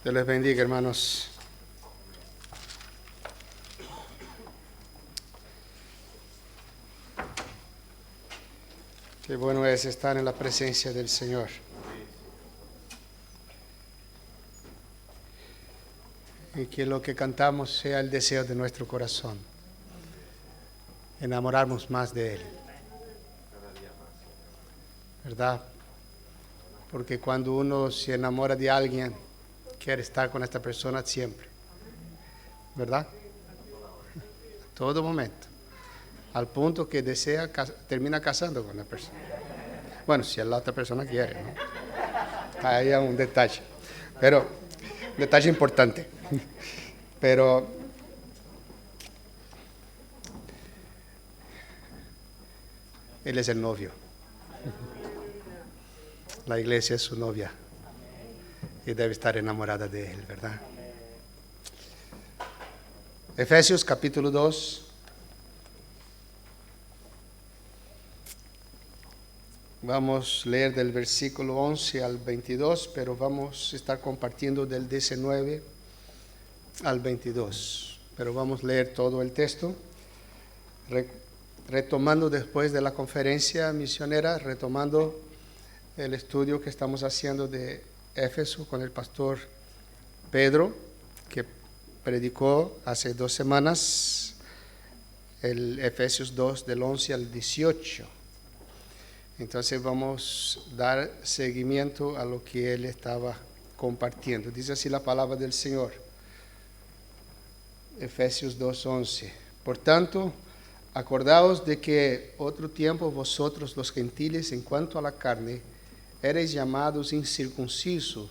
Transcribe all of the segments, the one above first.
Dios les bendiga, hermanos. Qué bueno es estar en la presencia del Señor. Y que lo que cantamos sea el deseo de nuestro corazón. Enamorarnos más de Él. ¿Verdad? Porque cuando uno se enamora de alguien, quiere estar con esta persona siempre. ¿Verdad? A todo momento. Al punto que desea, termina casando con la persona. Bueno, si la otra persona quiere, ¿no? Ahí hay un detalle. Pero, detalle importante. Pero, Él es el novio. La iglesia es su novia. Y debe estar enamorada de Él, ¿verdad? Efesios capítulo 2. Vamos a leer del versículo 11 al 22, pero vamos a estar compartiendo del 19 al 22. Pero vamos a leer todo el texto, retomando después de la conferencia misionera, retomando el estudio que estamos haciendo de Éfeso con el pastor Pedro, que predicó hace 2 semanas el Efesios 2 del 11 al 18. Entonces vamos a dar seguimiento a lo que él estaba compartiendo. Dice así la palabra del Señor. Efesios 2:11. Por tanto, acordaos de que otro tiempo vosotros los gentiles en cuanto a la carne, erais llamados incircuncisos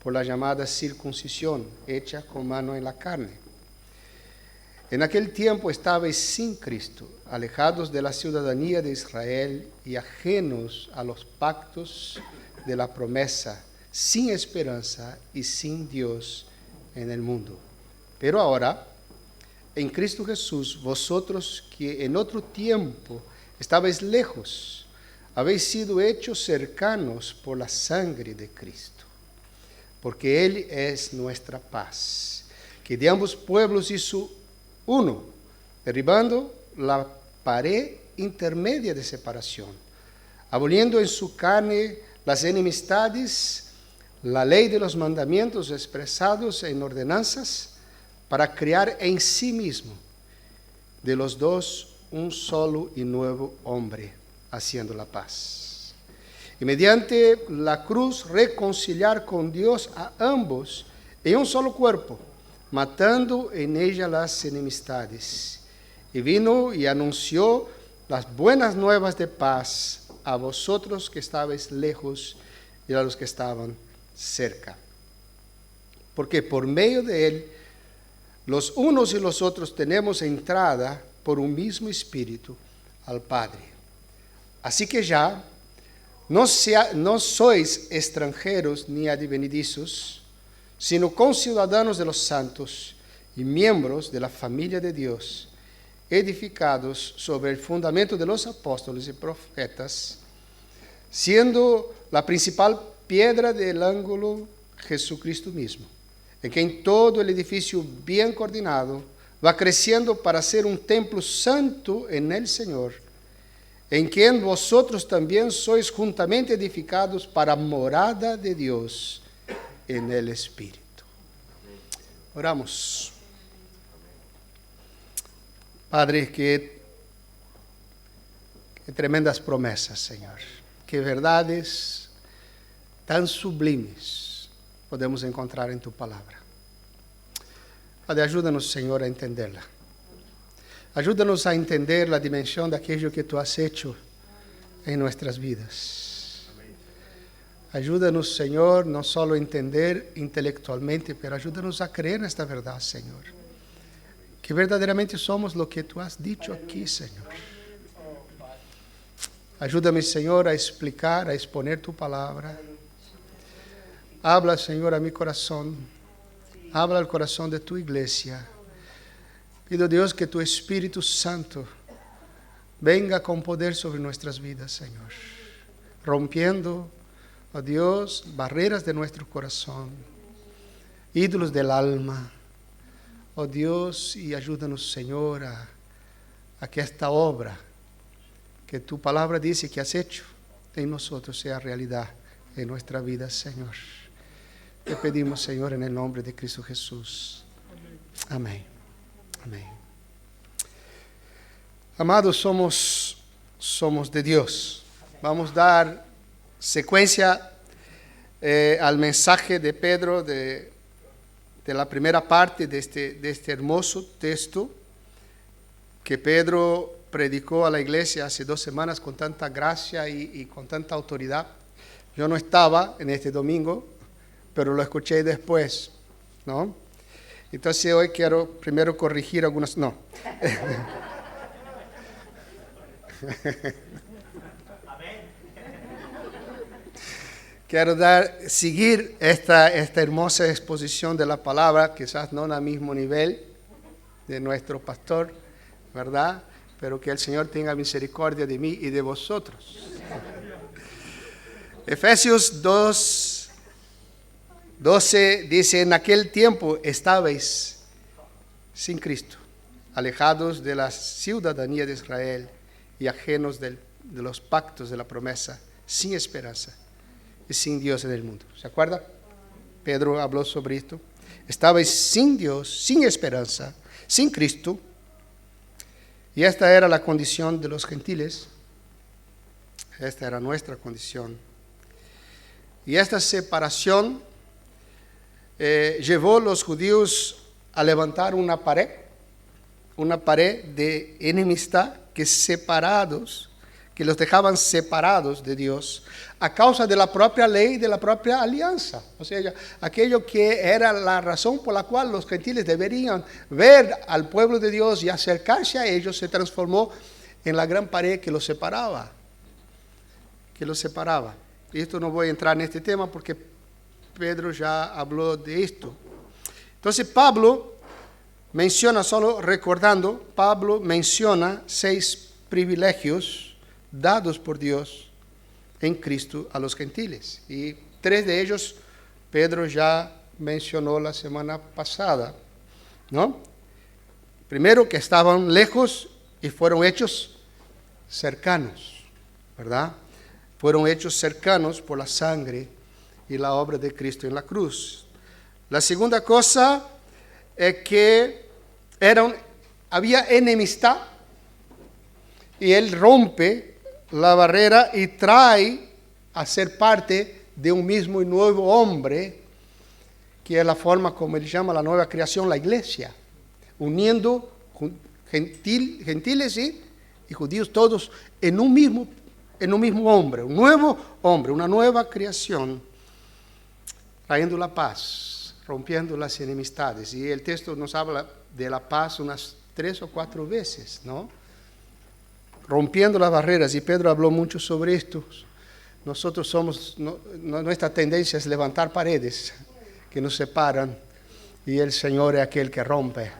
por la llamada circuncisión, hecha con mano en la carne. En aquel tiempo estabais sin Cristo, alejados de la ciudadanía de Israel y ajenos a los pactos de la promesa, sin esperanza y sin Dios en el mundo. Pero ahora, en Cristo Jesús, vosotros que en otro tiempo estabais lejos, habéis sido hechos cercanos por la sangre de Cristo, porque Él es nuestra paz, que de ambos pueblos hizo uno, derribando la pared intermedia de separación, aboliendo en su carne las enemistades, la ley de los mandamientos expresados en ordenanzas, para crear en sí mismo de los dos un solo y nuevo hombre, haciendo la paz. Y mediante la cruz reconciliar con Dios a ambos en un solo cuerpo, matando en ella las enemistades. Y vino y anunció las buenas nuevas de paz a vosotros que estabais lejos y a los que estaban cerca. Porque por medio de él, los unos y los otros tenemos entrada por un mismo espíritu al Padre. Así que ya no sois extranjeros ni advenedizos, sino conciudadanos de los santos y miembros de la familia de Dios, edificados sobre el fundamento de los apóstoles y profetas, siendo la principal piedra del ángulo Jesucristo mismo, en quien todo el edificio bien coordinado va creciendo para ser un templo santo en el Señor, en quien vosotros también sois juntamente edificados para morada de Dios en el Espíritu. Oramos. Padre, qué tremendas promesas, Señor. Qué verdades tan sublimes podemos encontrar en tu palabra. Padre, ayúdanos, Señor, a entenderla. Ayúdanos a entender la dimensión de aquello que tú has hecho en nuestras vidas. Ayúdanos, Señor, no solo a entender intelectualmente, pero ayúdanos a creer en esta verdad, Señor. Que verdaderamente somos lo que tú has dicho aquí, Señor. Ayúdame, Señor, a explicar, a exponer tu palabra. Habla, Señor, a mi corazón. Habla al corazón de tu iglesia. Pido, Dios, que tu Espíritu Santo venga con poder sobre nuestras vidas, Señor. Rompiendo, oh Dios, barreras de nuestro corazón ídolos del alma. Oh Dios, y ayúdanos, Señor, a que esta obra que tu palabra dice que has hecho en nosotros sea realidad en nuestra vida, Señor. Te pedimos, Señor, en el nombre de Cristo Jesús. Amén. Amén. Amados, somos de Dios. Vamos a dar secuencia al mensaje de Pedro de la primera parte de este hermoso texto que Pedro predicó a la iglesia hace 2 semanas con tanta gracia y con tanta autoridad. Yo no estaba en este domingo, pero lo escuché después, ¿no? Entonces hoy quiero primero corregir algunas... No. Quiero seguir esta hermosa exposición de la palabra, quizás no al mismo nivel de nuestro pastor, ¿verdad? Pero que el Señor tenga misericordia de mí y de vosotros. Efesios 2:12 dice: en aquel tiempo estabais sin Cristo, alejados de la ciudadanía de Israel y ajenos de los pactos de la promesa, sin esperanza y sin Dios en el mundo. ¿Se acuerda? Pedro habló sobre esto. Estabais sin Dios, sin esperanza, sin Cristo. Y esta era la condición de los gentiles. Esta era nuestra condición. Y esta separación llevó a los judíos a levantar una pared de enemistad que los dejaban separados de Dios a causa de la propia ley, de la propia alianza. O sea, aquello que era la razón por la cual los gentiles deberían ver al pueblo de Dios y acercarse a ellos, se transformó en la gran pared que los separaba. Y esto no voy a entrar en este tema porque Pedro ya habló de esto. Entonces Pablo menciona, solo recordando, Pablo menciona 6 privilegios dados por Dios en Cristo a los gentiles. Y 3 de ellos Pedro ya mencionó la semana pasada, ¿no? Primero, que estaban lejos y fueron hechos cercanos, ¿verdad? Fueron hechos cercanos por la sangre y la obra de Cristo en la cruz. La segunda cosa es que había enemistad y Él rompe la barrera y trae a ser parte de un mismo y nuevo hombre, que es la forma como Él llama la nueva creación, la iglesia, uniendo gentiles y judíos todos en un mismo hombre, un nuevo hombre, una nueva creación, trayendo la paz, rompiendo las enemistades. Y el texto nos habla de la paz unas 3 o 4 veces, ¿no? Rompiendo las barreras, y Pedro habló mucho sobre esto. Nosotros nuestra tendencia es levantar paredes que nos separan, y el Señor es aquel que rompe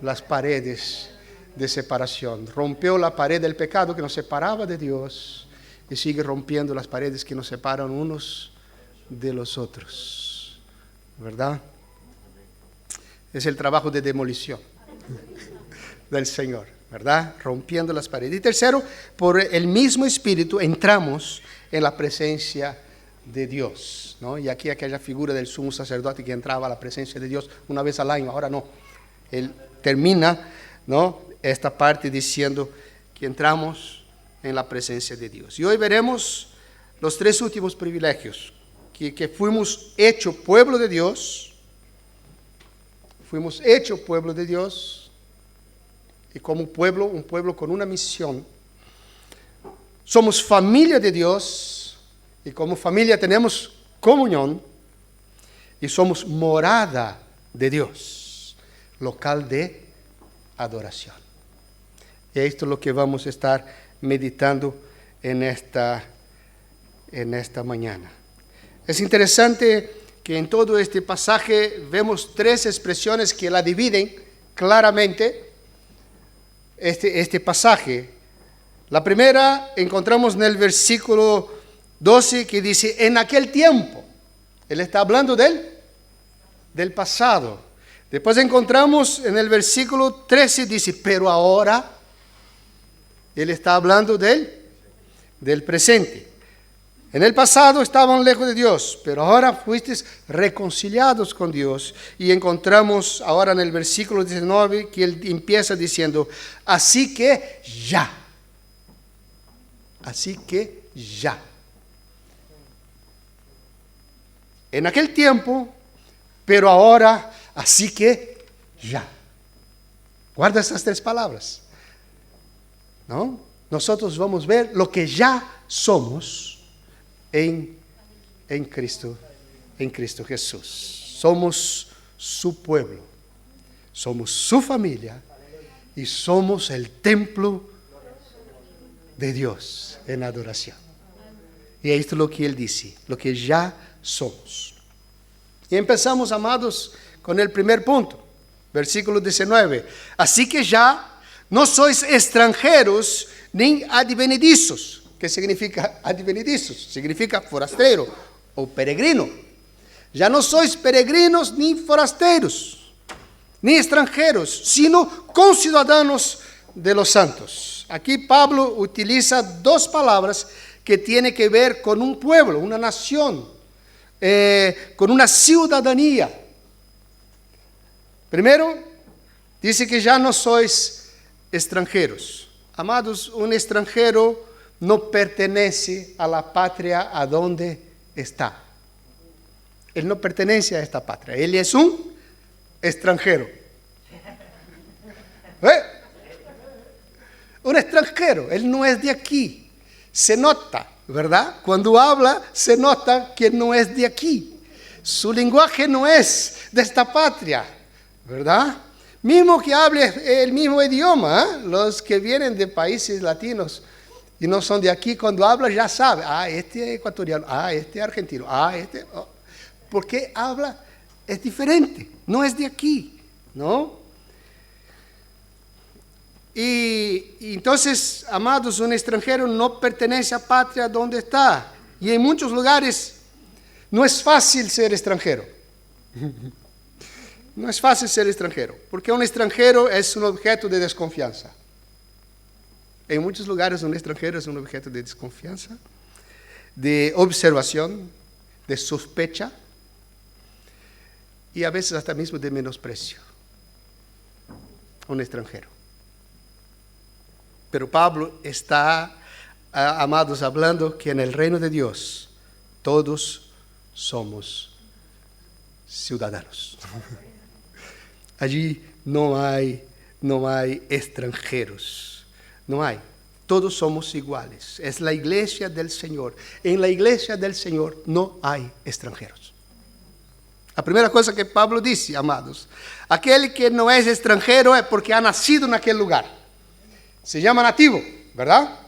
las paredes de separación. Rompió la pared del pecado que nos separaba de Dios y sigue rompiendo las paredes que nos separan unos de los otros, ¿verdad? Es el trabajo de demolición del Señor, ¿verdad? Rompiendo las paredes. Y tercero, por el mismo Espíritu entramos en la presencia de Dios, ¿no? Y aquí aquella figura del sumo sacerdote que entraba a la presencia de Dios una vez al año, ahora no. Él termina, ¿no?, esta parte diciendo que entramos en la presencia de Dios. Y hoy veremos los 3 últimos privilegios, que fuimos hecho pueblo de Dios, y como pueblo, un pueblo con una misión. Somos familia de Dios, y como familia tenemos comunión, y somos morada de Dios, local de adoración. Y esto es lo que vamos a estar meditando en esta mañana. Es interesante que en todo este pasaje vemos 3 expresiones que la dividen claramente este pasaje. La primera encontramos en el versículo 12 que dice: en aquel tiempo. Él está hablando del del pasado. Después encontramos en el versículo 13, dice, pero ahora, él está hablando del presente. En el pasado estaban lejos de Dios, pero ahora fuisteis reconciliados con Dios. Y encontramos ahora en el versículo 19 que él empieza diciendo, así que ya. Así que ya. En aquel tiempo, pero ahora, así que ya. Guarda esas tres palabras. ¿No? Nosotros vamos a ver lo que ya somos en Cristo Jesús. Somos su pueblo, somos su familia y somos el templo de Dios en adoración. Y esto es lo que él dice, lo que ya somos. Y empezamos, amados, con el primer punto, versículo 19. Así que ya no sois extranjeros ni advenedizos. ¿Qué significa advenedizos? Significa forastero o peregrino. Ya no sois peregrinos ni forasteros, ni extranjeros, sino conciudadanos de los santos. Aquí Pablo utiliza dos palabras que tienen que ver con un pueblo, una nación, con una ciudadanía. Primero, dice que ya no sois extranjeros. Amados, un extranjero no pertenece a la patria a donde está. Él no pertenece a esta patria. Él es un extranjero. Un extranjero. Él no es de aquí. Se nota, ¿verdad? Cuando habla, se nota que no es de aquí. Su lenguaje no es de esta patria, ¿verdad? Mismo que hable el mismo idioma, los que vienen de países latinos y no son de aquí, cuando habla ya sabe, este es ecuatoriano, este es argentino, porque habla, es diferente, no es de aquí, ¿no? Y entonces, amados, un extranjero no pertenece a patria donde está, y en muchos lugares no es fácil ser extranjero. No es fácil ser extranjero, porque un extranjero es un objeto de desconfianza. En muchos lugares un extranjero es un objeto de desconfianza, de observación, de sospecha y a veces hasta mismo de menosprecio. Un extranjero. Pero Pablo está, amados, hablando que en el reino de Dios todos somos ciudadanos. Allí no hay extranjeros. No hay. Todos somos iguales. Es la iglesia del Señor. En la iglesia del Señor no hay extranjeros. La primera cosa que Pablo dice, amados, aquel que no es extranjero es porque ha nacido en aquel lugar. Se llama nativo, ¿verdad?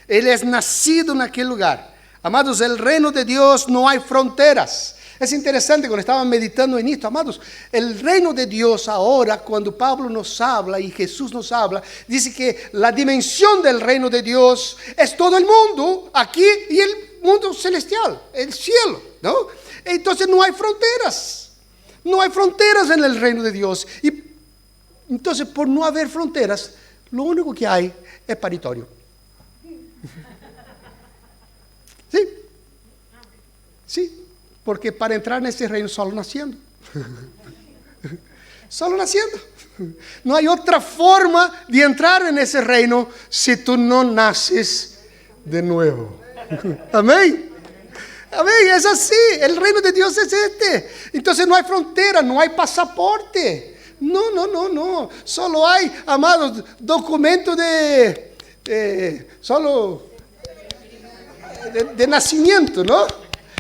Él es nacido en aquel lugar. Amados, el reino de Dios no hay fronteras. Es interesante cuando estaba meditando en esto, amados, el reino de Dios ahora, cuando Pablo nos habla y Jesús nos habla, dice que la dimensión del reino de Dios es todo el mundo aquí y el mundo celestial, el cielo, ¿no? Entonces no hay fronteras en el reino de Dios. Y entonces, por no haber fronteras, lo único que hay es paritorio. Sí. Porque para entrar en ese reino solo naciendo. Solo naciendo. No hay otra forma de entrar en ese reino si tú no naces de nuevo. Amén. Amén, es así. El reino de Dios es este. Entonces no hay frontera, no hay pasaporte. No. Solo hay, amados, documentos de nacimiento, ¿no?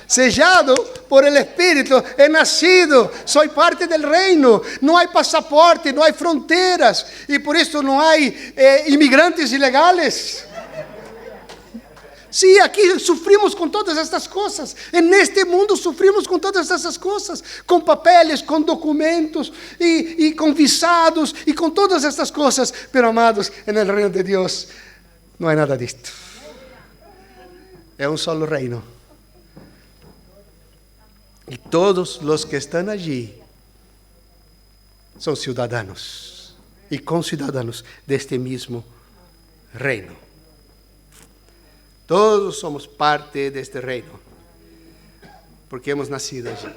Sellado por el Espíritu, he nacido, soy parte del reino, no hay pasaporte, no hay fronteras, y por eso no hay inmigrantes ilegales. Sí, aquí sufrimos con todas estas cosas, en este mundo sufrimos con todas estas cosas, con papeles, con documentos, y con visados, y con todas estas cosas, pero amados, en el reino de Dios no hay nada de esto. Es un solo reino. Y todos los que están allí son ciudadanos y conciudadanos de este mismo reino. Todos somos parte de este reino, porque hemos nacido allí.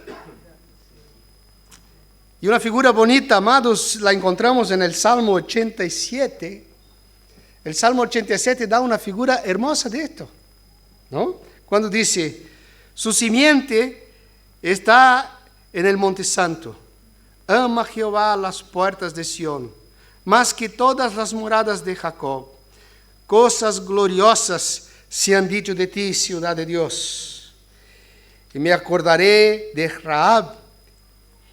Y una figura bonita, amados, la encontramos en el Salmo 87. El Salmo 87 da una figura hermosa de esto, ¿no? Cuando dice, su simiente está en el Monte Santo. Ama Jehová las puertas de Sión, más que todas las moradas de Jacob. Cosas gloriosas se han dicho de ti, ciudad de Dios. Y me acordaré de Rahab,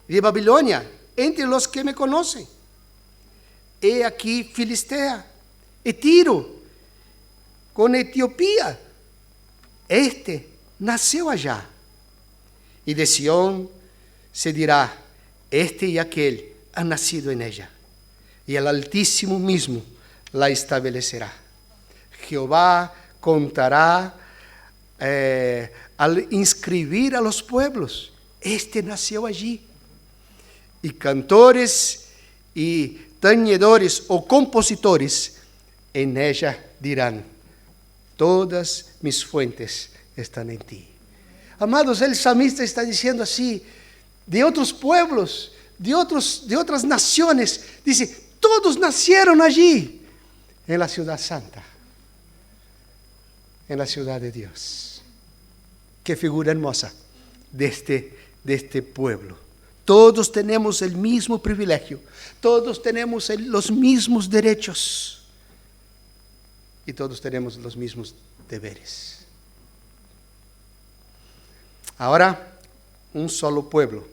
de Babilonia, entre los que me conocen. He aquí Filistea, y Tiro, con Etiopía. Este nació allá. Y de Sión se dirá, este y aquel han nacido en ella. Y el Altísimo mismo la establecerá. Jehová contará al inscribir a los pueblos. Este nació allí. Y cantores y tañedores o compositores en ella dirán, todas mis fuentes están en ti. Amados, el salmista está diciendo así, de otros pueblos, de otras naciones, dice, todos nacieron allí, en la ciudad santa, en la ciudad de Dios. Qué figura hermosa de este pueblo. Todos tenemos el mismo privilegio, todos tenemos los mismos derechos y todos tenemos los mismos deberes. Ahora, un solo pueblo,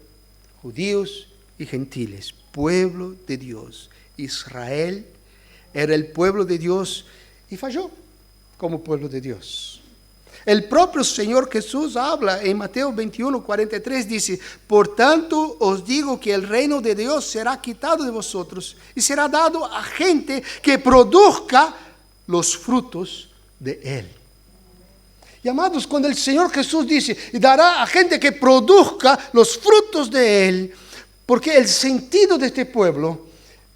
judíos y gentiles, pueblo de Dios. Israel era el pueblo de Dios y falló como pueblo de Dios. El propio Señor Jesús habla en Mateo 21:43, dice, por tanto os digo que el reino de Dios será quitado de vosotros y será dado a gente que produzca los frutos de él. Y amados, cuando el Señor Jesús dice, y dará a gente que produzca los frutos de él, porque el sentido de este pueblo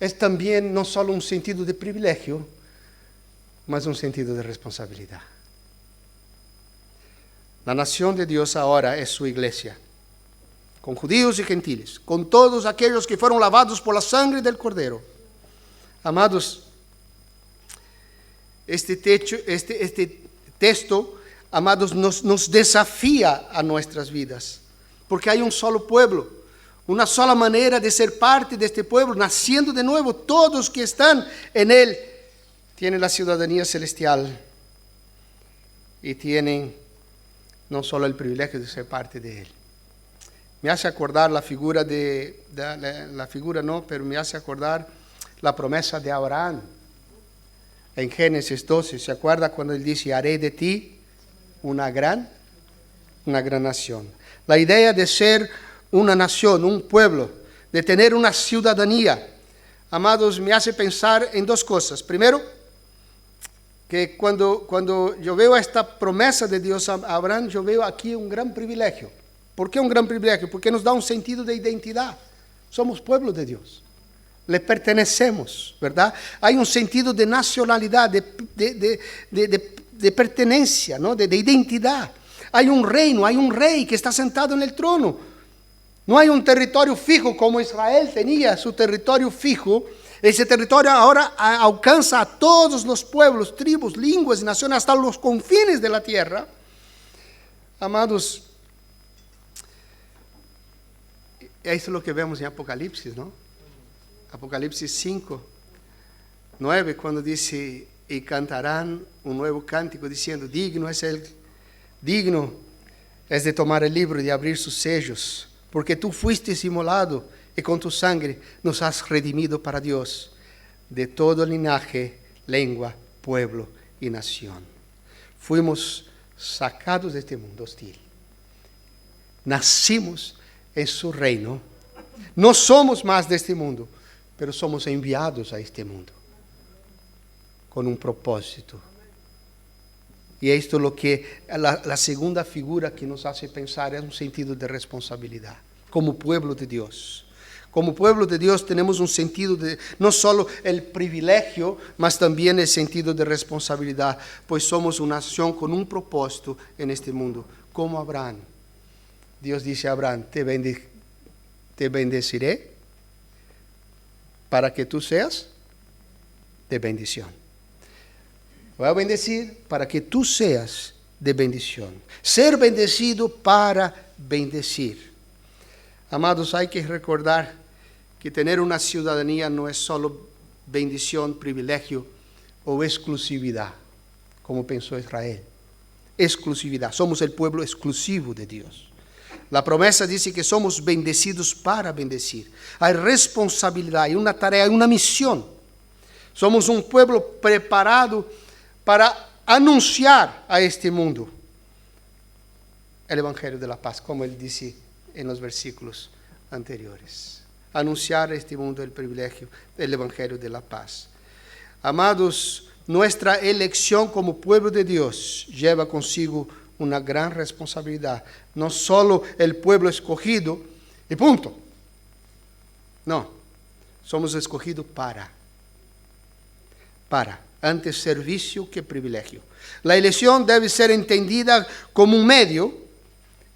es también no solo un sentido de privilegio, mas un sentido de responsabilidad. La nación de Dios ahora es su iglesia, con judíos y gentiles, con todos aquellos que fueron lavados por la sangre del Cordero. Amados, este texto, amados, nos desafía a nuestras vidas, porque hay un solo pueblo, una sola manera de ser parte de este pueblo, naciendo de nuevo. Todos que están en él tienen la ciudadanía celestial y tienen no solo el privilegio de ser parte de él. Me hace acordar pero me hace acordar la promesa de Abraham en Génesis 12. ¿Se acuerda cuando él dice, haré de ti una gran nación? La idea de ser una nación, un pueblo, de tener una ciudadanía, amados, me hace pensar en dos cosas. Primero, que cuando yo veo esta promesa de Dios a Abraham, yo veo aquí un gran privilegio. ¿Por qué un gran privilegio? Porque nos da un sentido de identidad. Somos pueblo de Dios. Le pertenecemos, ¿verdad? Hay un sentido de nacionalidad, de pertenencia, ¿no? de identidad. Hay un reino, hay un rey que está sentado en el trono. No hay un territorio fijo como Israel tenía su territorio fijo. Ese territorio ahora alcanza a todos los pueblos, tribus, lenguas y naciones, hasta los confines de la tierra. Amados, eso es lo que vemos en Apocalipsis, ¿no? Apocalipsis 5:9, cuando dice, y cantarán un nuevo cántico diciendo, digno es de tomar el libro y de abrir sus sellos, porque tú fuiste inmolado y con tu sangre nos has redimido para Dios de todo linaje, lengua, pueblo y nación. Fuimos sacados de este mundo hostil. Nacimos en su reino. No somos más de este mundo, pero somos enviados a este mundo con un propósito. Y esto es lo que la segunda figura que nos hace pensar es un sentido de responsabilidad como pueblo de Dios. Como pueblo de Dios tenemos un sentido de no solo el privilegio, mas también el sentido de responsabilidad, pues somos una nación con un propósito en este mundo, como Abraham. Dios dice a Abraham, te bendeciré para que tú seas de bendición. Voy a bendecir para que tú seas de bendición. Ser bendecido para bendecir. Amados, hay que recordar que tener una ciudadanía no es solo bendición, privilegio o exclusividad, como pensó Israel. Exclusividad. Somos el pueblo exclusivo de Dios. La promesa dice que somos bendecidos para bendecir. Hay responsabilidad, hay una tarea, hay una misión. Somos un pueblo preparado para anunciar a este mundo el Evangelio de la paz, como él dice en los versículos anteriores. Anunciar a este mundo el privilegio del Evangelio de la paz. Amados, nuestra elección como pueblo de Dios lleva consigo una gran responsabilidad. No solo el pueblo escogido y punto. No, somos escogidos para. Antes servicio que privilegio. La elección debe ser entendida como un medio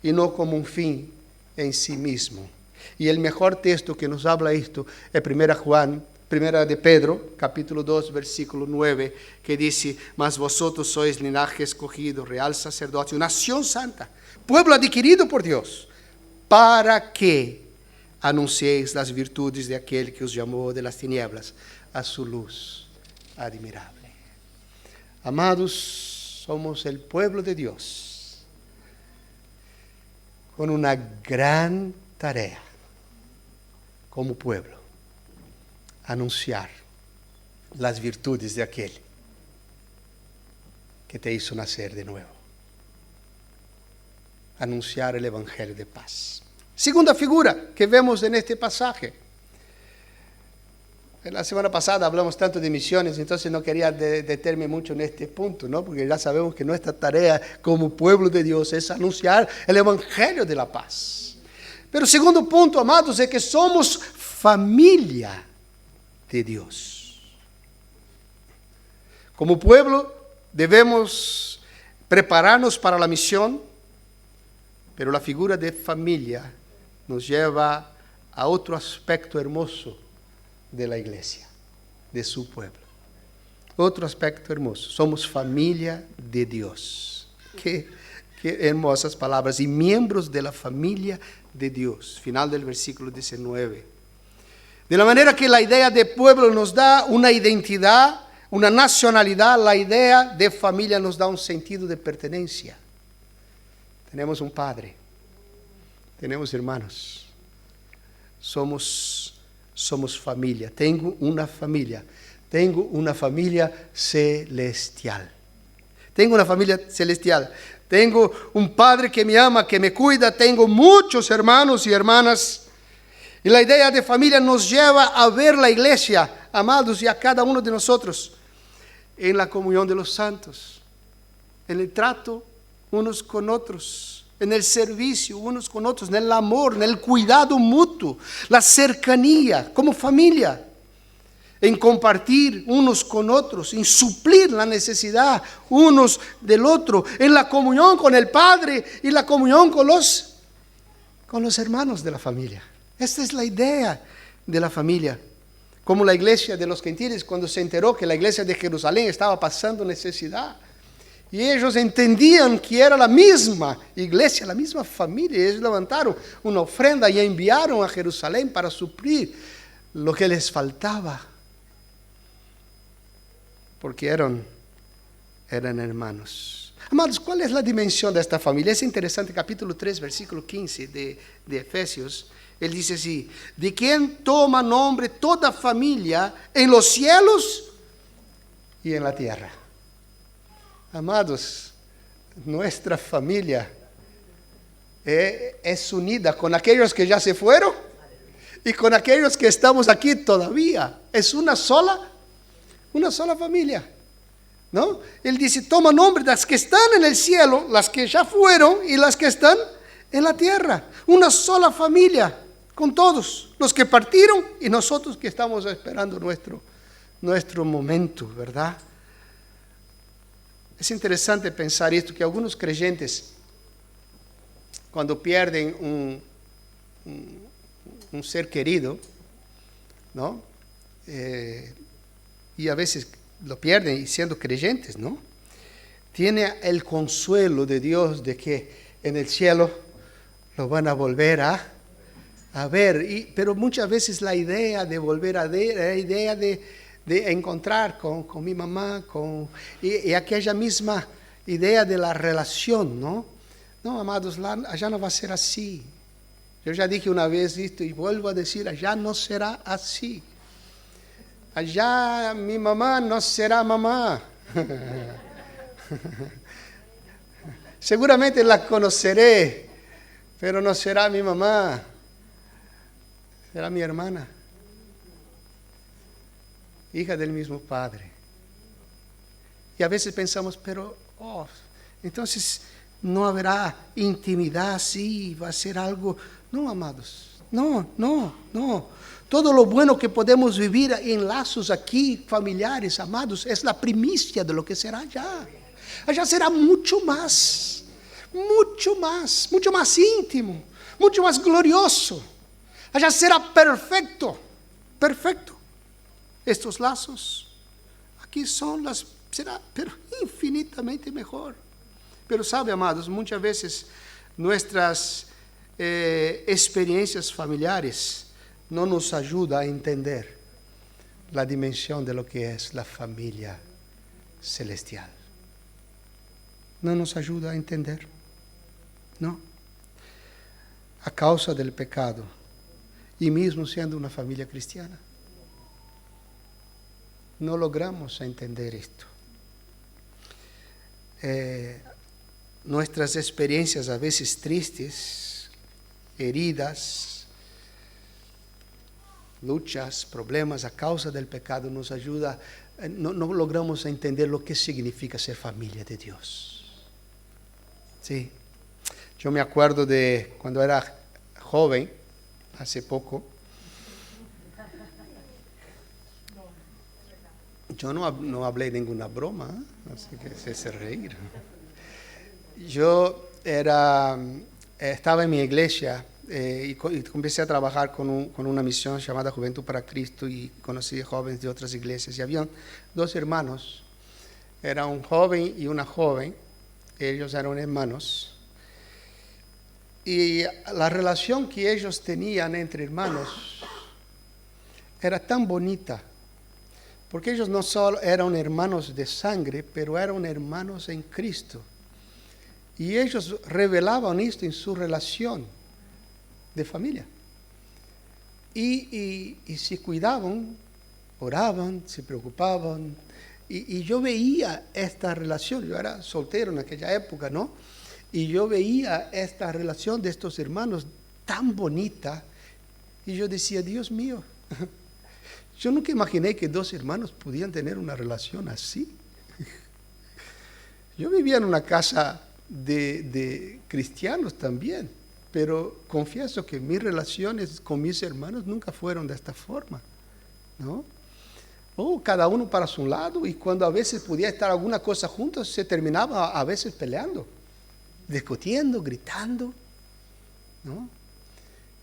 y no como un fin en sí mismo. Y el mejor texto que nos habla esto es 1 de Pedro, capítulo 2, versículo 9, que dice, mas vosotros sois linaje escogido, real sacerdocio, nación santa, pueblo adquirido por Dios, para que anunciéis las virtudes de aquel que os llamó de las tinieblas a su luz admirable. Amados, somos el pueblo de Dios con una gran tarea como pueblo: anunciar las virtudes de aquel que te hizo nacer de nuevo. Anunciar el Evangelio de paz. Segunda figura que vemos en este pasaje. La semana pasada hablamos tanto de misiones, entonces no quería detenerme mucho en este punto, ¿no? Porque ya sabemos que nuestra tarea como pueblo de Dios es anunciar el Evangelio de la paz. Pero segundo punto, amados, es que somos familia de Dios. Como pueblo debemos prepararnos para la misión, pero la figura de familia nos lleva a otro aspecto hermoso de la iglesia, de su pueblo. Otro aspecto hermoso: somos familia de Dios. Qué hermosas palabras. Y miembros de la familia de Dios. Final del versículo 19. De la manera que la idea de pueblo nos da una identidad, una nacionalidad, la idea de familia nos da un sentido de pertenencia. Tenemos un padre, tenemos hermanos, somos familia. Tengo una familia celestial. Tengo una familia celestial. Tengo un padre que me ama, que me cuida. Tengo muchos hermanos y hermanas. Y la idea de familia nos lleva a ver la iglesia, amados, y a cada uno de nosotros en la comunión de los santos, en el trato unos con otros, en el servicio unos con otros, en el amor, en el cuidado mutuo, la cercanía como familia, en compartir unos con otros, en suplir la necesidad unos del otro, en la comunión con el Padre y la comunión con los hermanos de la familia. Esta es la idea de la familia. Como la iglesia de los gentiles, cuando se enteró que la iglesia de Jerusalén estaba pasando necesidad, y ellos entendían que era la misma iglesia, la misma familia. Ellos levantaron una ofrenda y enviaron a Jerusalén para suplir lo que les faltaba. Porque eran hermanos. Amados, ¿cuál es la dimensión de esta familia? Es interesante, capítulo 3, versículo 15 de Efesios. Él dice así: de quien toma nombre toda familia en los cielos y en la tierra. Amados, nuestra familia es unida con aquellos que ya se fueron y con aquellos que estamos aquí todavía. Es una sola familia, ¿no? Él dice, toma nombre de las que están en el cielo, las que ya fueron y las que están en la tierra. Una sola familia, con todos los que partieron y nosotros que estamos esperando nuestro momento, ¿verdad? Es interesante pensar esto, que algunos creyentes, cuando pierden un ser querido, ¿no? Y a veces lo pierden y siendo creyentes, ¿no? Tiene el consuelo de Dios de que en el cielo lo van a volver a ver. Pero muchas veces la idea de volver a ver, la idea de encontrar con mi mamá, y aquella misma idea de la relación, ¿no? No, amados, allá no va a ser así. Yo ya dije una vez esto y vuelvo a decir, allá no será así. Allá mi mamá no será mamá. Seguramente la conoceré, pero no será mi mamá, será mi hermana, hija del mismo padre. Y a veces pensamos, pero, entonces no habrá intimidad, sí, va a ser algo. No, amados, no. Todo lo bueno que podemos vivir en lazos aquí, familiares, amados, es la primicia de lo que será allá. Allá será mucho más íntimo, mucho más glorioso. Allá será perfecto. Estos lazos aquí será pero infinitamente mejor. Pero sabe, amados, muchas veces nuestras experiencias familiares no nos ayuda a entender la dimensión de lo que es la familia celestial. No nos ayuda a entender, ¿no? A causa del pecado, y mismo siendo una familia cristiana, no logramos entender esto. Nuestras experiencias a veces tristes, heridas, luchas, problemas a causa del pecado nos ayuda, no logramos entender lo que significa ser familia de Dios. Sí, yo me acuerdo de cuando era joven, hace poco. Yo no hablé ninguna broma, así que se hace reír. Yo estaba en mi iglesia y comencé a trabajar con una misión llamada Juventud para Cristo y conocí jóvenes de otras iglesias. Y habían dos hermanos, era un joven y una joven, ellos eran hermanos. Y la relación que ellos tenían entre hermanos era tan bonita, porque ellos no solo eran hermanos de sangre, pero eran hermanos en Cristo. Y ellos revelaban esto en su relación de familia. Y se cuidaban, oraban, se preocupaban. Y yo veía esta relación, yo era soltero en aquella época, ¿no? Y yo veía esta relación de estos hermanos tan bonita. Y yo decía, Dios mío, yo nunca imaginé que dos hermanos podían tener una relación así. Yo vivía en una casa de cristianos también, pero confieso que mis relaciones con mis hermanos nunca fueron de esta forma, ¿no? Cada uno para su lado, y cuando a veces podía estar alguna cosa juntos, se terminaba a veces peleando, discutiendo, gritando, ¿no?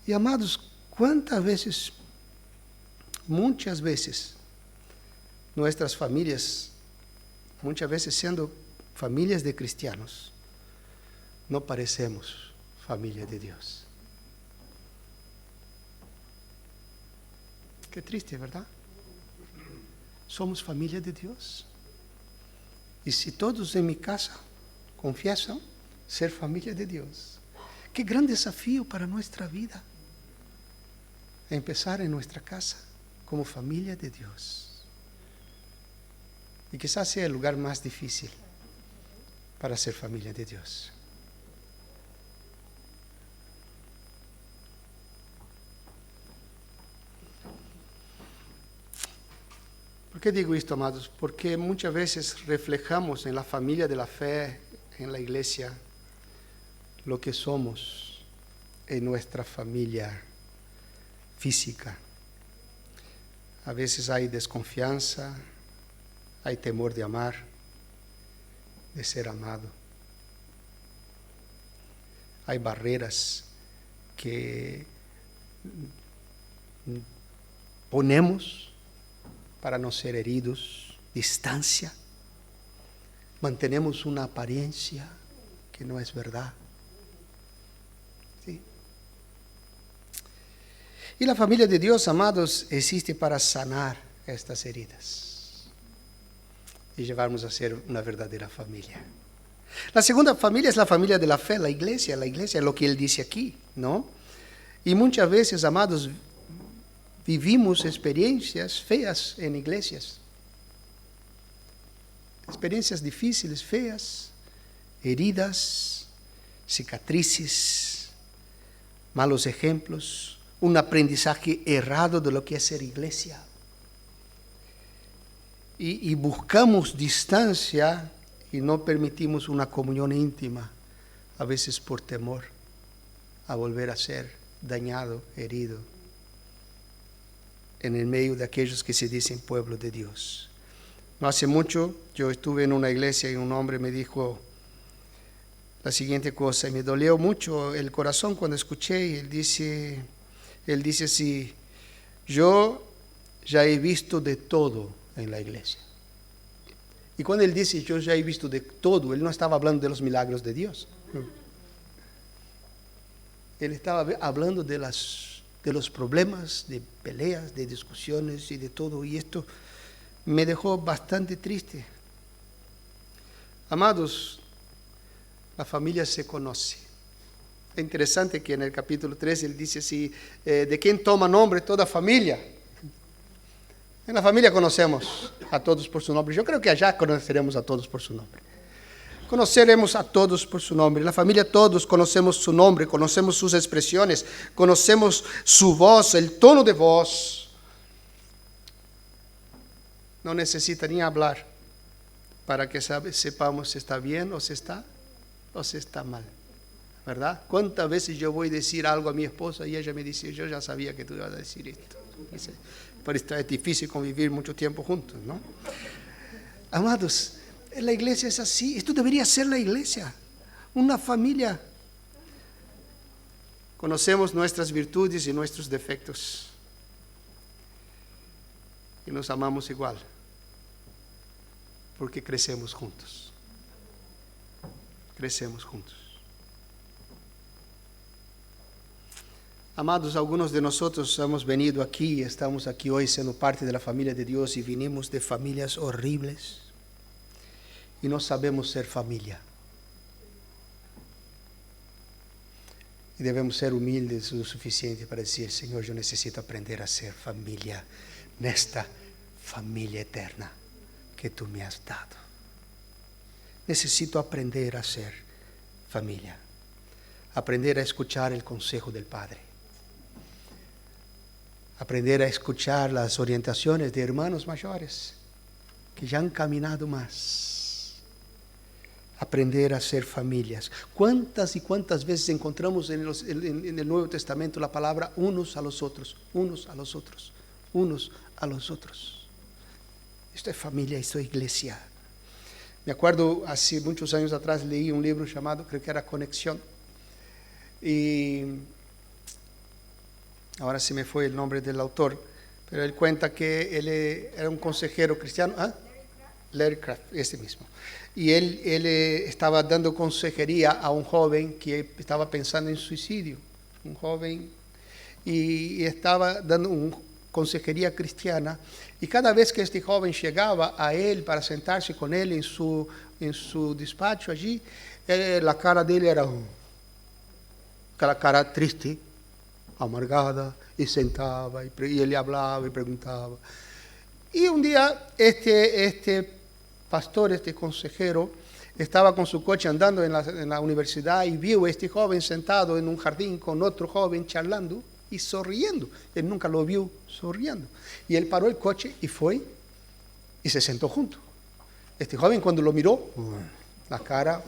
Y amados, ¿cuántas veces, muchas veces, nuestras familias, muchas veces siendo familias de cristianos, no parecemos familia de Dios? Qué triste, ¿verdad? Somos familia de Dios. Y si todos en mi casa confiesan ser familia de Dios, qué gran desafío para nuestra vida. Empezar en nuestra casa como familia de Dios. Y quizás sea el lugar más difícil para ser familia de Dios. ¿Por qué digo esto, amados? Porque muchas veces reflejamos en la familia de la fe, en la iglesia, lo que somos en nuestra familia física. A veces hay desconfianza, hay temor de amar, de ser amado. Hay barreras que ponemos para no ser heridos, distancia. Mantenemos una apariencia que no es verdad. ¿Sí? Y la familia de Dios, amados, existe para sanar estas heridas y llevarnos a ser una verdadera familia. La segunda familia es la familia de la fe, la iglesia es lo que él dice aquí, ¿no? Y muchas veces, amados, vivimos experiencias feas en iglesias. Experiencias difíciles, feas, heridas, cicatrices, malos ejemplos, un aprendizaje errado de lo que es ser iglesia. Y buscamos distancia y no permitimos una comunión íntima, a veces por temor a volver a ser dañado, herido, en el medio de aquellos que se dicen pueblo de Dios. No hace mucho yo estuve en una iglesia y un hombre me dijo la siguiente cosa, y me dolió mucho el corazón cuando escuché, y él dice así: yo ya he visto de todo en la iglesia. Y cuando él dice yo ya he visto de todo, él no estaba hablando de los milagros de Dios. Él estaba hablando de los problemas, de peleas, de discusiones y de todo. Y esto me dejó bastante triste. Amados, la familia se conoce. Es interesante que en el capítulo 3 él dice así, ¿de quién toma nombre toda familia? En la familia conocemos a todos por su nombre. Yo creo que allá conoceremos a todos por su nombre. Conoceremos a todos por su nombre. En la familia todos conocemos su nombre, conocemos sus expresiones, conocemos su voz, el tono de voz. No necesita ni hablar para que sepamos si está bien o si está mal. ¿Verdad? ¿Cuántas veces yo voy a decir algo a mi esposa y ella me dice, yo ya sabía que tú ibas a decir esto? Dice, por esto es difícil convivir mucho tiempo juntos, ¿no? Amados, la iglesia es así. Esto debería ser la iglesia, una familia. Conocemos nuestras virtudes y nuestros defectos y nos amamos igual porque crecemos juntos. Crecemos juntos. Amados, algunos de nosotros hemos venido aquí, estamos aquí hoy siendo parte de la familia de Dios y vinimos de familias horribles y no sabemos ser familia. Y debemos ser humildes lo suficiente para decir, Señor, yo necesito aprender a ser familia en esta familia eterna que tú me has dado. Necesito aprender a ser familia, aprender a escuchar el consejo del Padre. Aprender a escuchar las orientaciones de hermanos mayores que ya han caminado más. Aprender a ser familias. ¿Cuántas y cuántas veces encontramos en el Nuevo Testamento la palabra unos a los otros, unos a los otros, unos a los otros? Esto es familia, esto es iglesia. Me acuerdo, hace muchos años atrás leí un libro llamado, creo que era Conexión. Y ahora se me fue el nombre del autor, pero él cuenta que él era un consejero cristiano. Larry Craft, ese mismo. Y él estaba dando consejería a un joven que estaba pensando en suicidio. Un joven, y estaba dando una consejería cristiana. Y cada vez que este joven llegaba a él para sentarse con él en su despacho allí, la cara de él era aquela cara triste, amargada, y sentaba, y él hablaba y preguntaba. Y un día este pastor, este consejero, estaba con su coche andando en la universidad y vio a este joven sentado en un jardín con otro joven charlando y sonriendo. Él nunca lo vio sonriendo. Y él paró el coche y fue y se sentó junto. Este joven cuando lo miró, la cara...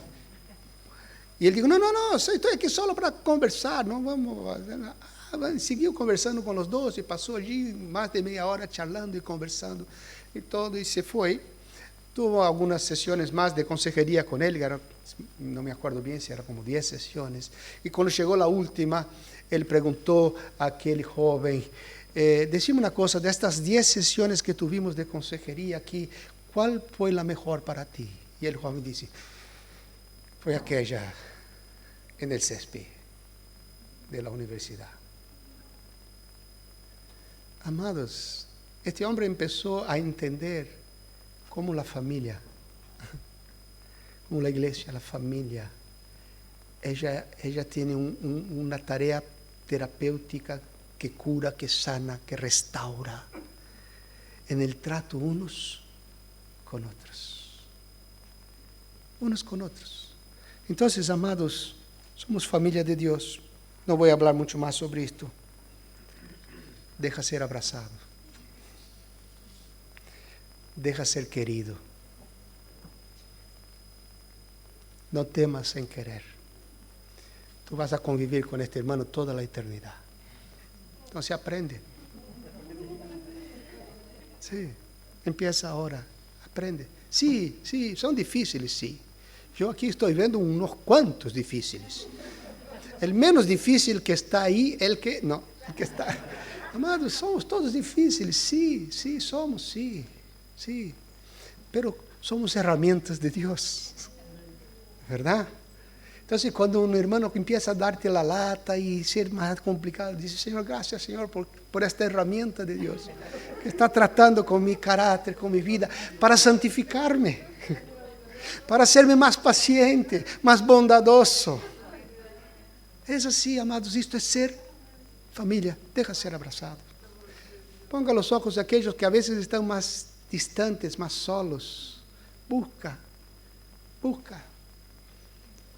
Y él dijo, no, estoy aquí solo para conversar, no vamos a hacer nada. Seguiu conversando com os dois e passou ali mais de meia hora charlando e conversando e todo, e se foi. Tuvo algunas sesiones más de consejería con él, no me acuerdo bien si era como 10 sesiones. Y cuando llegó la última, él preguntó a aquel joven, decime una cosa, de estas 10 sesiones que tuvimos de consejería aquí, ¿cuál fue la mejor para ti? Y el joven dice, fue aquella en el césped de la universidad. Amados, este hombre empezó a entender como la familia, como la iglesia, la familia, ella tiene una tarea terapéutica que cura, que sana, que restaura en el trato unos con otros. Unos con otros. Entonces, amados, somos familia de Dios. No voy a hablar mucho más sobre esto. Deja ser abrazado. Deja ser querido. No temas en querer. Tú vas a convivir con este hermano toda la eternidad. Entonces aprende. Sí, empieza ahora. Aprende. Sí, son difíciles, sí. Yo aquí estoy viendo unos cuantos difíciles. El menos difícil que está ahí, el que está. Amados, somos todos difíciles, sí, somos, sí. Pero somos herramientas de Dios, ¿verdad? Entonces, cuando un hermano empieza a darte la lata y ser más complicado, dice, Señor, gracias, Señor, por esta herramienta de Dios, que está tratando con mi carácter, con mi vida, para santificarme, para hacerme más paciente, más bondadoso. Es así, amados, esto es ser familia, deja ser abrazado. Ponga los ojos de aquellos que a veces están más distantes, más solos. Busca.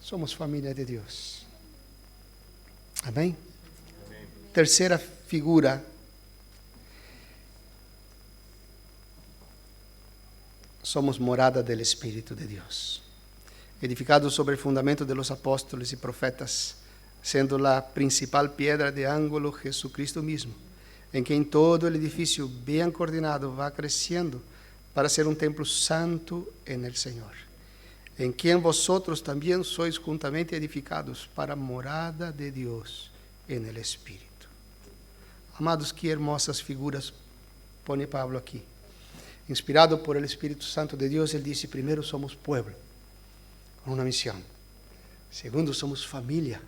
Somos familia de Dios. Amén. Tercera figura. Somos morada del Espíritu de Dios. Edificados sobre el fundamento de los apóstoles y profetas, siendo la principal piedra de ángulo Jesucristo mismo, en quien todo el edificio bien coordinado va creciendo para ser un templo santo en el Señor, en quien vosotros también sois juntamente edificados para morada de Dios en el Espíritu. Amados, qué hermosas figuras pone Pablo aquí. Inspirado por el Espíritu Santo de Dios, él dice, primero somos pueblo, con una misión. Segundo, somos familia,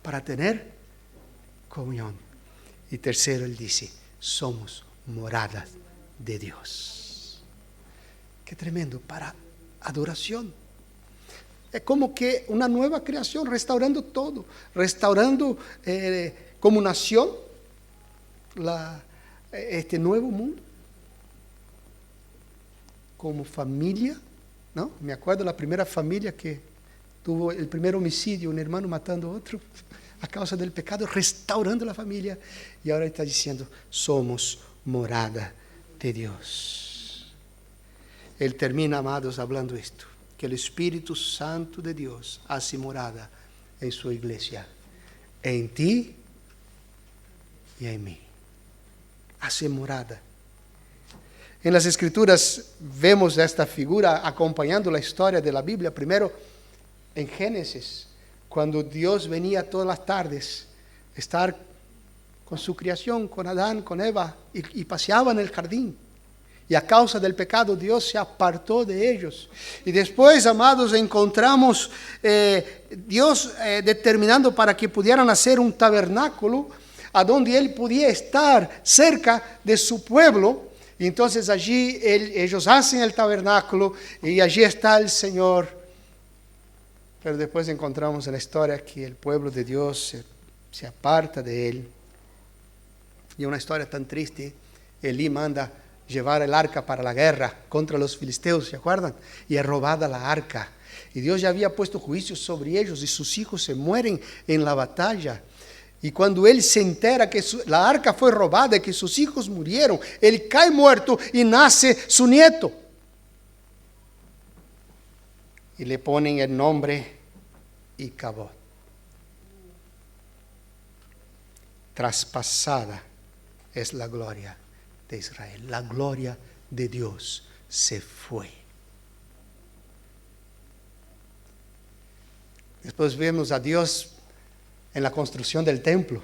para tener comunión. Y tercero, él dice, somos moradas de Dios. Qué tremendo, para adoración. Es como que una nueva creación, restaurando todo, restaurando como nación este nuevo mundo. Como familia, ¿no? Me acuerdo la primera familia que tuvo el primer homicidio, un hermano matando a otro a causa del pecado, restaurando la familia. Y ahora está diciendo, somos morada de Dios. Él termina, amados, hablando esto, que el Espíritu Santo de Dios hace morada en su iglesia, en ti y en mí. Hace morada. En las Escrituras vemos esta figura acompañando la historia de la Biblia. Primero, en Génesis, cuando Dios venía todas las tardes a estar con su creación, con Adán, con Eva, y paseaba en el jardín. Y a causa del pecado Dios se apartó de ellos. Y después, amados, encontramos Dios determinando para que pudieran hacer un tabernáculo a donde Él podía estar cerca de su pueblo. Y entonces allí ellos hacen el tabernáculo y allí está el Señor. Pero después encontramos en la historia que el pueblo de Dios se aparta de Él. Y una historia tan triste, Elí manda llevar el arca para la guerra contra los filisteos, ¿se acuerdan? Y es robada la arca. Y Dios ya había puesto juicio sobre ellos y sus hijos se mueren en la batalla. Y cuando él se entera que la arca fue robada y que sus hijos murieron, él cae muerto y nace su nieto. Y le ponen el nombre Icabod. traspasada es la gloria de Israel. La gloria de Dios se fue. Después vemos a Dios en la construcción del templo,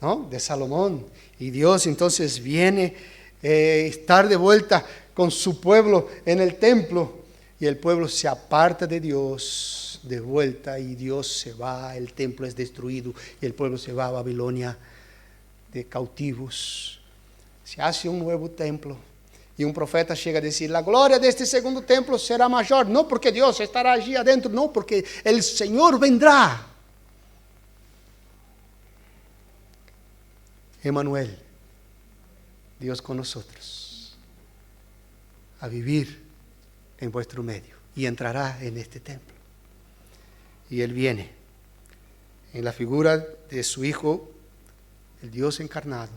¿no?, de Salomón. Y Dios entonces viene estar de vuelta con su pueblo en el templo. Y el pueblo se aparta de Dios de vuelta y Dios se va, el templo es destruido y el pueblo se va a Babilonia de cautivos. Se hace un nuevo templo y un profeta llega a decir: la gloria de este segundo templo será mayor, no porque Dios estará allí adentro, no, porque el Señor vendrá. Emmanuel, Dios con nosotros, a vivir en vuestro medio, y entrará en este templo. Y Él viene en la figura de su Hijo, el Dios encarnado,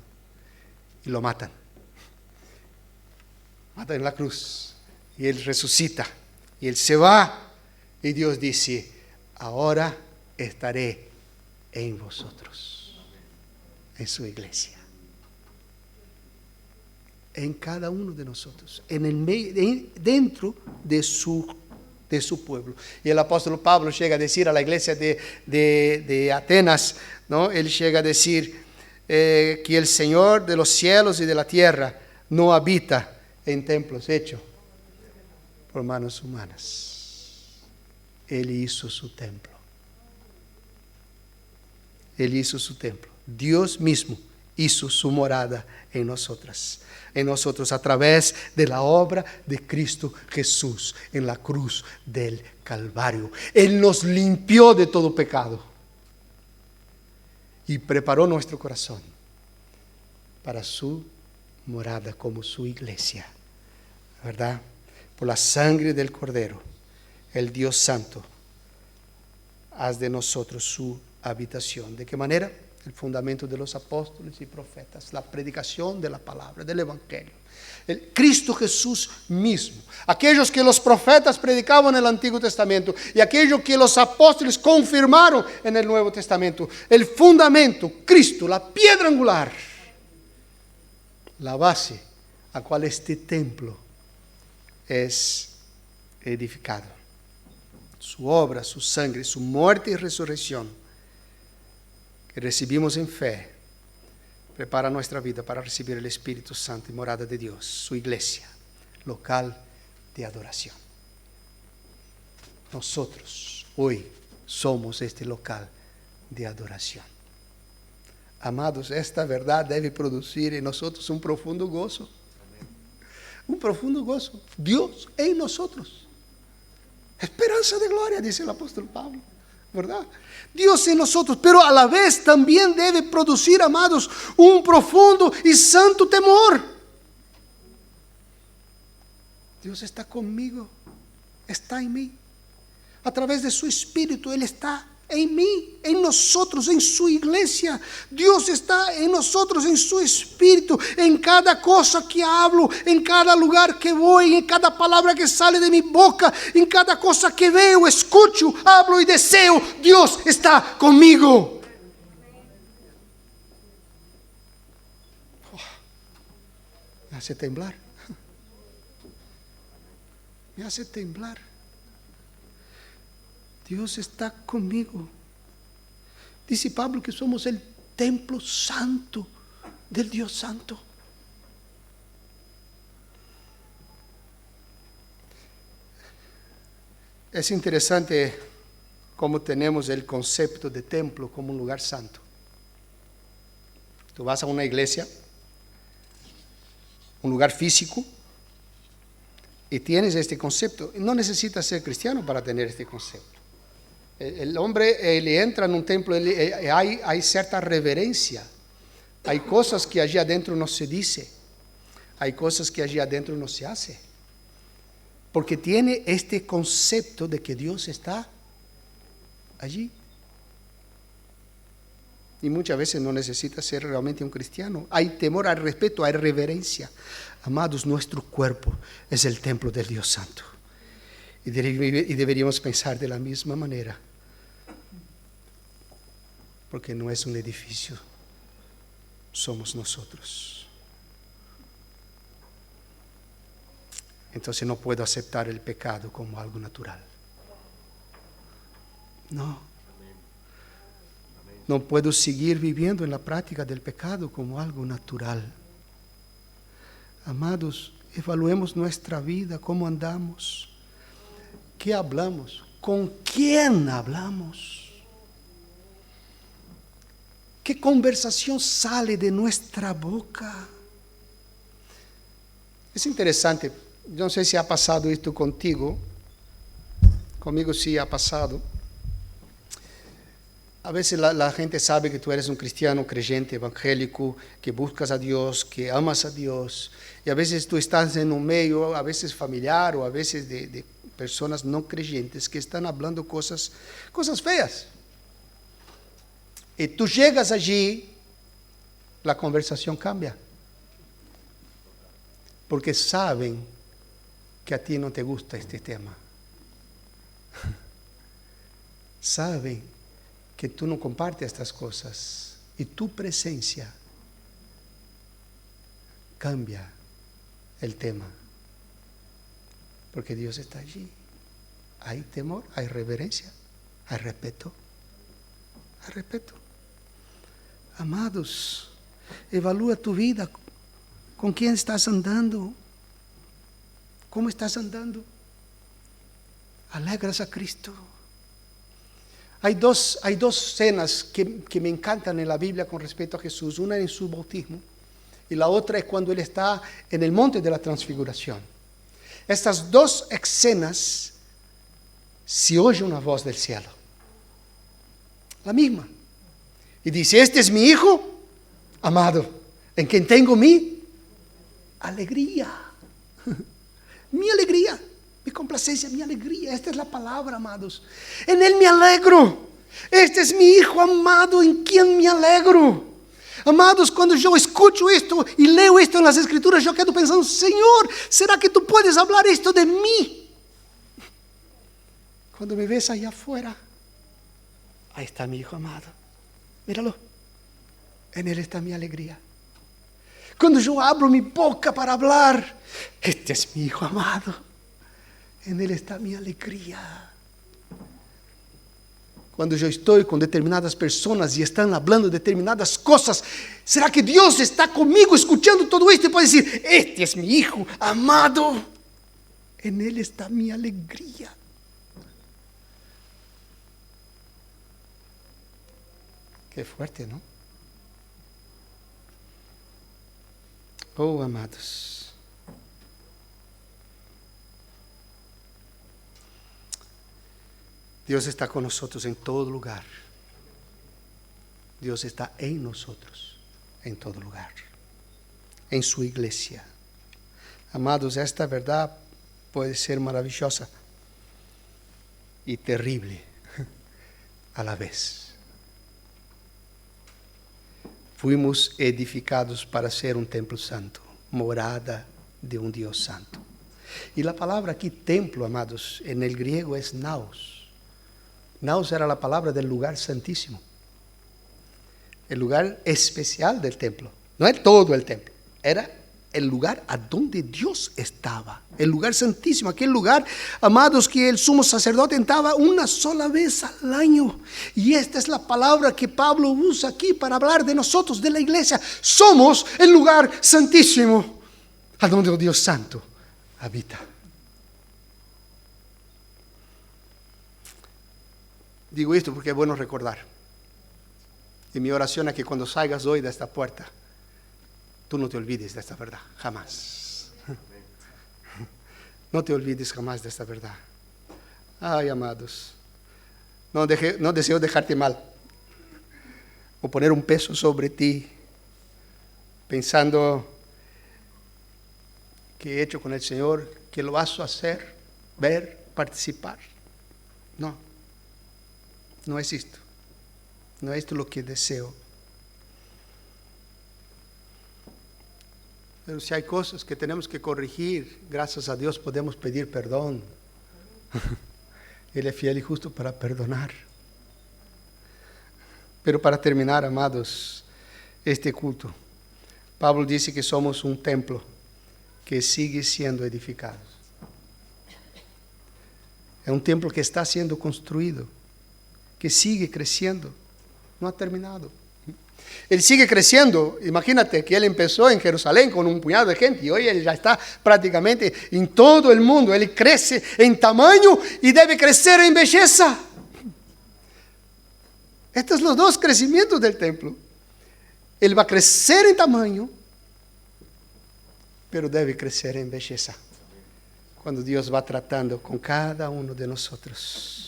y lo matan. Matan en la cruz, y Él resucita, y Él se va, y Dios dice: ahora estaré en vosotros, en su iglesia, en cada uno de nosotros, en el medio, dentro de su pueblo. Y el apóstol Pablo llega a decir a la iglesia de Atenas, ¿no?, él llega a decir que el Señor de los cielos y de la tierra no habita en templos hechos por manos humanas. Él hizo su templo. Él hizo su templo. Dios mismo hizo su morada en nosotros a través de la obra de Cristo Jesús en la cruz del Calvario. Él nos limpió de todo pecado y preparó nuestro corazón para su morada como su iglesia, ¿verdad? Por la sangre del Cordero, el Dios Santo, haz de nosotros su habitación. ¿De qué manera? El fundamento de los apóstoles y profetas, la predicación de la palabra, del evangelio. El Cristo Jesús mismo. Aquellos que los profetas predicaban en el Antiguo Testamento y aquellos que los apóstoles confirmaron en el Nuevo Testamento. El fundamento, Cristo, la piedra angular, la base a cual este templo es edificado. Su obra, su sangre, su muerte y resurrección que recibimos en fe, prepara nuestra vida para recibir el Espíritu Santo y morada de Dios, su iglesia, local de adoración. Nosotros hoy somos este local de adoración. Amados, esta verdad debe producir en nosotros un profundo gozo. Un profundo gozo. Dios en nosotros. Esperanza de gloria, dice el apóstol Pablo, ¿verdad? Dios en nosotros, pero a la vez también debe producir, amados, un profundo y santo temor. Dios está conmigo, está en mí. A través de su Espíritu, Él está en mí, en nosotros, en su iglesia. Dios está en nosotros, en su Espíritu, en cada cosa que hablo, en cada lugar que voy, en cada palabra que sale de mi boca, en cada cosa que veo, escucho, hablo y deseo. Dios está conmigo. Me hace temblar. Me hace temblar. Dios está conmigo. Dice Pablo que somos el templo santo del Dios Santo. Es interesante cómo tenemos el concepto de templo como un lugar santo. Tú vas a una iglesia, un lugar físico, y tienes este concepto. No necesitas ser cristiano para tener este concepto. El hombre le entra en un templo, hay cierta reverencia. Hay cosas que allí adentro no se dice. Hay cosas que allí adentro no se hace. Porque tiene este concepto de que Dios está allí. Y muchas veces no necesita ser realmente un cristiano. Hay temor, hay respeto, hay reverencia. Amados, nuestro cuerpo es el templo del Dios Santo. Y deberíamos pensar de la misma manera. Porque no es un edificio, somos nosotros. Entonces no puedo aceptar el pecado como algo natural. No. No puedo seguir viviendo en la práctica del pecado como algo natural. Amados, evaluemos nuestra vida, cómo andamos, qué hablamos, con quién hablamos, qué conversación sale de nuestra boca. Es interesante, yo no sé si ha pasado esto contigo, conmigo sí ha pasado. A veces la gente sabe que tú eres un cristiano, creyente, evangélico, que buscas a Dios, que amas a Dios. Y a veces tú estás en un medio, a veces familiar o a veces de personas no creyentes que están hablando cosas feas. Y tú llegas allí, la conversación cambia. Porque saben que a ti no te gusta este tema. Saben que tú no compartes estas cosas y tu presencia cambia el tema, porque Dios está allí. Hay temor, hay reverencia, hay respeto, hay respeto. Amados, evalúa tu vida, con quién estás andando, cómo estás andando. Alegras a Cristo. Hay dos escenas que me encantan en la Biblia con respecto a Jesús. Una en su bautismo y la otra es cuando Él está en el monte de la transfiguración. Estas dos escenas se oye una voz del cielo. La misma. Y dice, este es mi Hijo amado, en quien tengo mi alegría. Mi alegría. Mi complacencia, mi alegría, esta es la palabra, amados. En Él me alegro. Este es mi Hijo amado en quien me alegro. Amados, cuando yo escucho esto y leo esto en las Escrituras, yo quedo pensando, Señor, ¿será que tú puedes hablar esto de mí? Cuando me ves allá afuera, ahí está mi Hijo amado. Míralo, en Él está mi alegría. Cuando yo abro mi boca para hablar, este es mi Hijo amado. En Él está mi alegría. Cuando yo estoy con determinadas personas y están hablando determinadas cosas, ¿será que Dios está conmigo escuchando todo esto y puede decir, este es mi Hijo amado? En Él está mi alegría. Qué fuerte, ¿no? Oh, amados. Dios está con nosotros en todo lugar. Dios está en nosotros en todo lugar. En su iglesia. Amados, esta verdad puede ser maravillosa y terrible a la vez. Fuimos edificados para ser un templo santo, morada de un Dios santo. Y la palabra aquí, templo, amados, en el griego es naos. Naos era la palabra del lugar santísimo. El lugar especial del templo. No era todo el templo. Era el lugar a donde Dios estaba. El lugar santísimo. Aquel lugar, amados, que el sumo sacerdote entraba una sola vez al año. Y esta es la palabra que Pablo usa aquí para hablar de nosotros, de la iglesia. Somos el lugar santísimo a donde el Dios santo habita. Digo esto porque es bueno recordar. Y mi oración es que cuando salgas hoy de esta puerta, tú no te olvides de esta verdad, jamás. No te olvides jamás de esta verdad. Ay, amados, no deseo dejarte mal o poner un peso sobre ti, pensando que he hecho con el Señor, que lo vas a hacer, ver, participar. No es esto. No es esto lo que deseo. Pero si hay cosas que tenemos que corregir, gracias a Dios podemos pedir perdón. Él es fiel y justo para perdonar. Pero para terminar, amados, este culto, Pablo dice que somos un templo que sigue siendo edificado. Es un templo que está siendo construido, que sigue creciendo, no ha terminado. Él sigue creciendo. Imagínate que él empezó en Jerusalén con un puñado de gente y hoy él ya está prácticamente en todo el mundo. Él crece en tamaño y debe crecer en belleza. Estos son los dos crecimientos del templo. Él va a crecer en tamaño, pero debe crecer en belleza. Cuando Dios va tratando con cada uno de nosotros.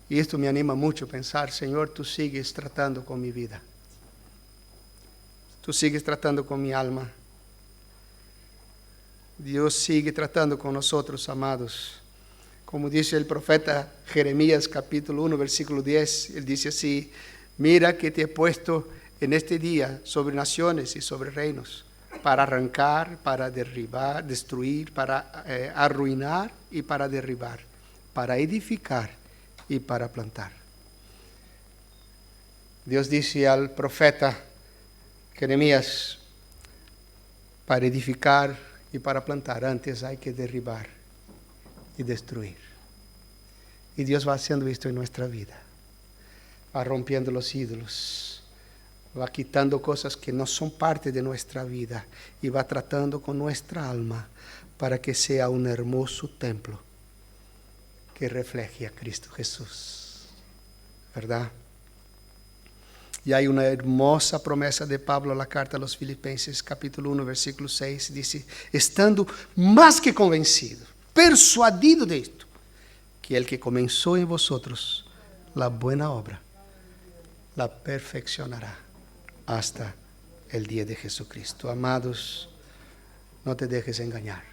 Y esto me anima mucho a pensar, Señor, tú sigues tratando con mi vida. Tú sigues tratando con mi alma. Dios sigue tratando con nosotros, amados. Como dice el profeta Jeremías capítulo 1, versículo 10, él dice así: mira que te he puesto en este día sobre naciones y sobre reinos, para arrancar, para derribar, destruir, para arruinar y para derribar, para edificar y para plantar. Dios dice al profeta Jeremías, para edificar y para plantar, antes hay que derribar y destruir. Y Dios va haciendo esto en nuestra vida. Va rompiendo los ídolos, va quitando cosas que no son parte de nuestra vida y va tratando con nuestra alma para que sea un hermoso templo que refleje a Cristo Jesús, ¿verdad? Y hay una hermosa promesa de Pablo a la carta a los Filipenses, capítulo 1, versículo 6, dice: estando más que convencido, persuadido de esto, que el que comenzó en vosotros la buena obra, la perfeccionará hasta el día de Jesucristo. Amados, no te dejes engañar.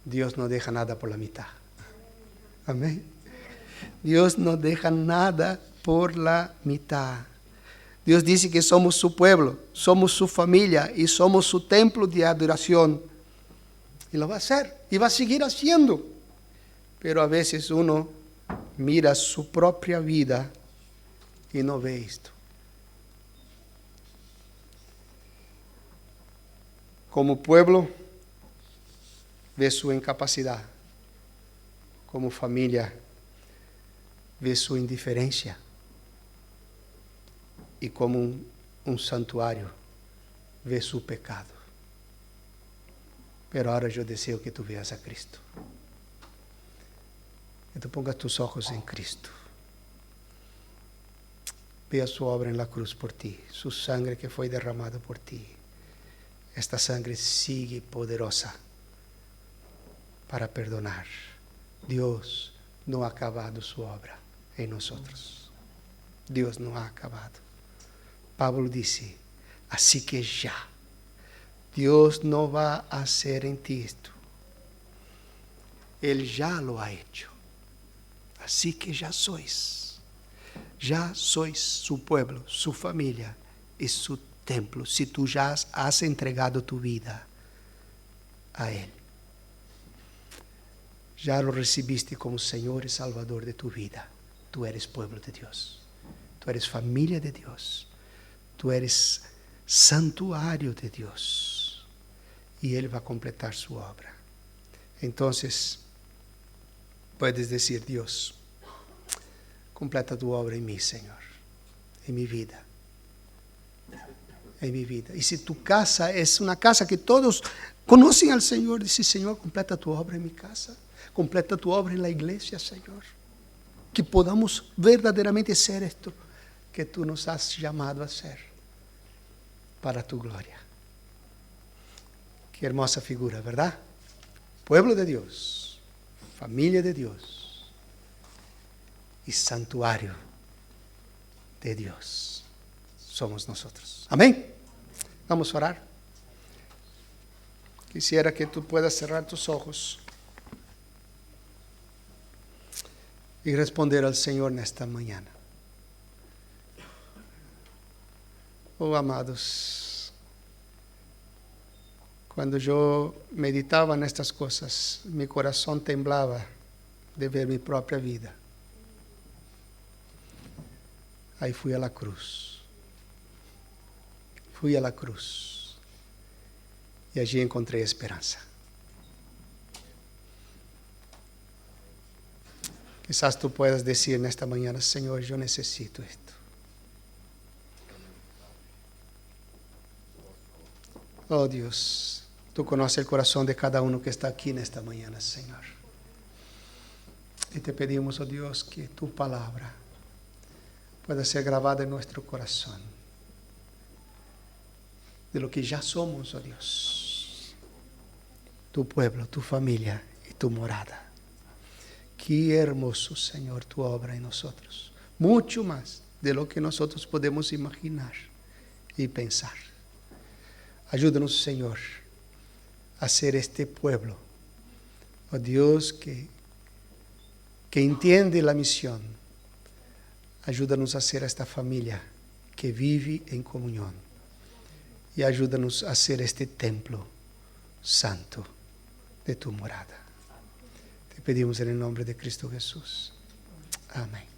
Dios no deja nada por la mitad. Amén. Dios no deja nada por la mitad. Dios dice que somos su pueblo, somos su familia y somos su templo de adoración. Y lo va a hacer y va a seguir haciendo. Pero a veces uno mira su propia vida y no ve esto. Como pueblo, ve su incapacidad. Como familia, ve su indiferencia. Y como un santuario, ve su pecado. Pero ahora yo deseo que tú veas a Cristo. Que tú pongas tus ojos en Cristo. Vea su obra en la cruz por ti, su sangre que fue derramada por ti. Esta sangre sigue poderosa para perdonar. Dios no ha acabado su obra en nosotros. Dios no ha acabado. Pablo dice, así que ya, Dios no va a hacer en ti esto. Él ya lo ha hecho. Así que ya sois su pueblo, su familia y su templo, si tú ya has entregado tu vida a Él. Ya lo recibiste como Señor y Salvador de tu vida. Tú eres pueblo de Dios. Tú eres familia de Dios. Tú eres santuario de Dios. Y Él va a completar su obra. Entonces, puedes decir, Dios, completa tu obra en mí, Señor, en mi vida. En mi vida. Y si tu casa es una casa que todos conocen al Señor, dice, Señor, completa tu obra en mi casa. Completa tu obra en la iglesia, Señor. Que podamos verdaderamente ser esto que tú nos has llamado a ser para tu gloria. Qué hermosa figura, ¿verdad? Pueblo de Dios, familia de Dios y santuario de Dios. Somos nosotros. Amén. Vamos a orar. Quisiera que tú puedas cerrar tus ojos y responder al Señor en esta mañana. Oh, amados, cuando yo meditaba en estas cosas, mi corazón temblaba de ver mi propia vida. Ahí fui a la cruz. Fui a la cruz. Y allí encontré esperanza. Quizás tú puedas decir en esta mañana, Señor, yo necesito esto. Oh Dios, tú conoces el corazón de cada uno que está aquí en esta mañana, Señor. Y te pedimos, oh Dios, que tu palabra pueda ser grabada en nuestro corazón. De lo que ya somos, oh Dios. Tu pueblo, tu familia y tu morada. Qué hermoso, Señor, tu obra en nosotros. Mucho más de lo que nosotros podemos imaginar y pensar. Ayúdanos, Señor, a ser este pueblo, oh Dios, que entiende la misión. Ayúdanos a ser esta familia que vive en comunión. Y ayúdanos a ser este templo santo de tu morada. Te pedimos en el nombre de Cristo Jesús. Amén.